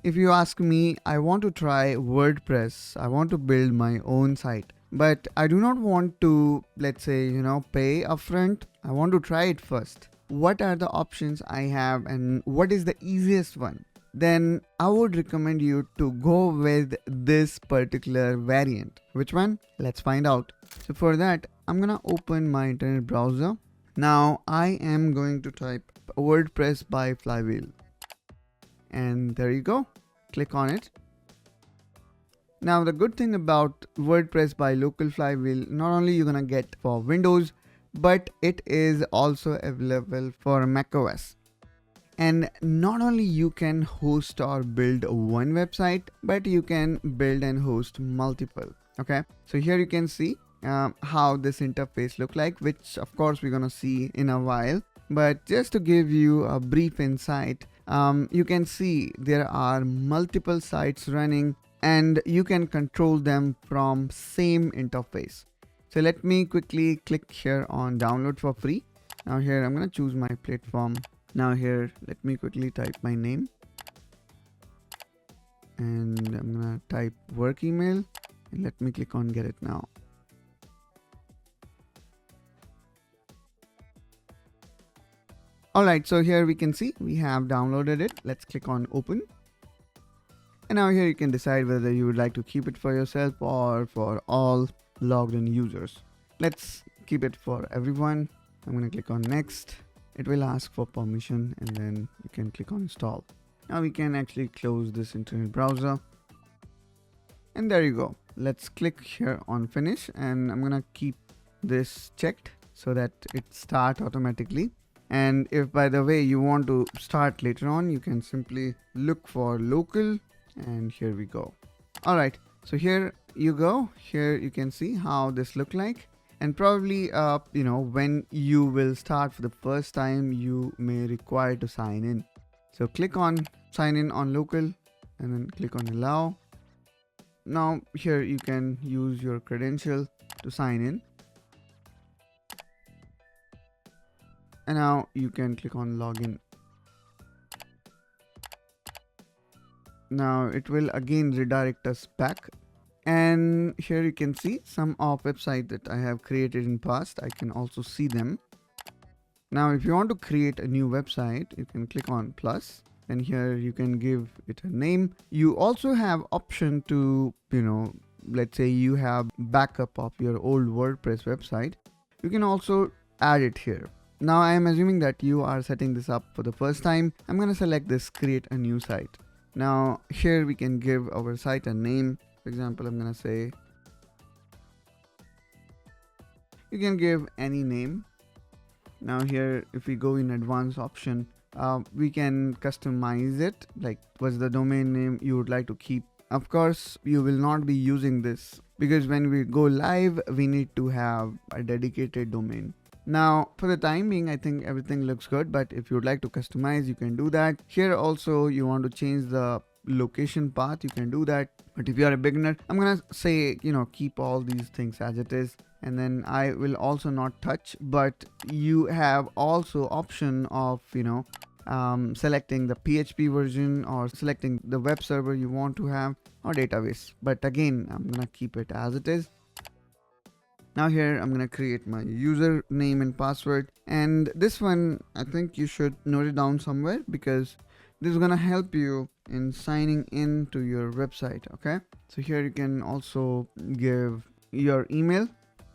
if you ask me, I want to try WordPress. I want to build my own site, but I do not want to, let's say, pay upfront. I want to try it first. What are the options I have and what is the easiest one? Then I would recommend you to go with this particular variant. Which one? Let's find out. So for that, I'm gonna open my internet browser. Now I am going to type WordPress by Flywheel. And there you go. Click on it. Now the good thing about WordPress by local Flywheel, not only you're gonna get for Windows, but it is also available for macOS. And not only you can host or build one website, but you can build and host multiple. Okay, so here you can see how this interface look like, which of course we're gonna see in a while. But just to give you a brief insight, you can see there are multiple sites running and you can control them from same interface. So let me quickly click here on download for free. Now here I'm gonna choose my platform. Now here, let me quickly type my name and I'm gonna type work email and let me click on get it now. Alright, so here we can see we have downloaded it. Let's click on open. And now here you can decide whether you would like to keep it for yourself or for all logged in users. Let's keep it for everyone. I'm gonna click on next. It will ask for permission and then you can click on install. Now we can actually close this internet browser. And there you go. Let's click here on finish and I'm gonna keep this checked so that it starts automatically. And if by the way you want to start later on, you can simply look for local and here we go. All right, so here you go. Here you can see how this look like. And probably, when you will start for the first time, you may require to sign in. So click on sign in on local and then click on allow. Now here you can use your credential to sign in. And now you can click on login. Now it will again redirect us back. And here you can see some of websites that I have created in past. I can also see them. Now if you want to create a new website, you can click on plus and here you can give it a name. You also have option to, let's say you have backup of your old WordPress website. You can also add it here. Now I am assuming that you are setting this up for the first time. I'm going to select this create a new site. Now here we can give our site a name. For example, I'm gonna say, you can give any name. Now here, if we go in advanced option, we can customize it. Like what's the domain name you would like to keep. Of course, you will not be using this because when we go live, we need to have a dedicated domain. Now for the time being, I think everything looks good, but if you would like to customize, you can do that. Here also, you want to change the location path, you can do that. But if you are a beginner, I'm gonna say, keep all these things as it is. And then I will also not touch, but you have also option of, selecting the PHP version or selecting the web server you want to have or database. But again, I'm gonna keep it as it is. Now here, I'm gonna create my username and password. And this one, I think you should note it down somewhere because this is gonna help you in signing in to your website. Okay, so here you can also give your email.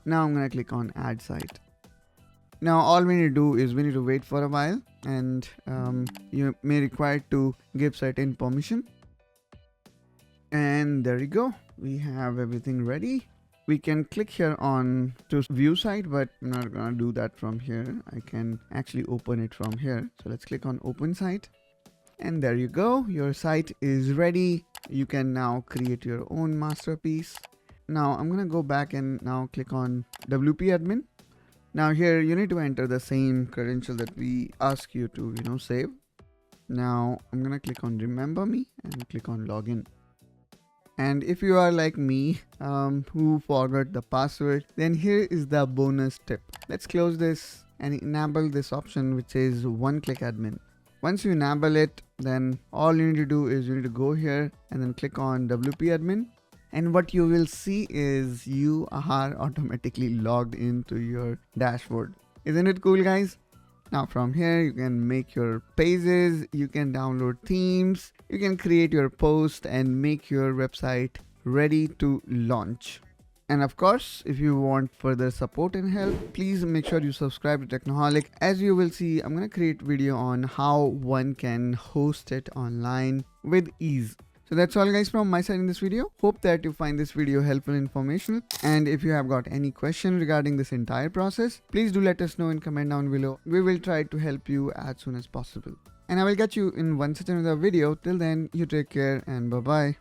Now I'm gonna click on add site. Now all we need to do is we need to wait for a while and you may require to give certain permission. And there you go, we have everything ready. We can click here on to view site, but I'm not gonna do that from here. I can actually open it from here. So let's click on open site. And there you go, your site is ready. You can now create your own masterpiece. Now I'm gonna go back and now click on WP admin. Now here you need to enter the same credential that we ask you to, save. Now I'm gonna click on remember me and click on login. And if you are like me, who forgot the password, then here is the bonus tip. Let's close this and enable this option which is one-click admin. Once you enable it, then all you need to do is you need to go here and then click on WP admin. And what you will see is you are automatically logged into your dashboard. Isn't it cool, guys? Now from here, you can make your pages, you can download themes, you can create your post and make your website ready to launch. And of course, if you want further support and help, please make sure you subscribe to Technoholic. As you will see, I'm going to create video on how one can host it online with ease. So that's all, guys, from my side in this video. Hope that you find this video helpful and informational. And if you have got any question regarding this entire process, please do let us know in comment down below. We will try to help you as soon as possible. And I will catch you in one such another video. Till then, you take care and bye-bye.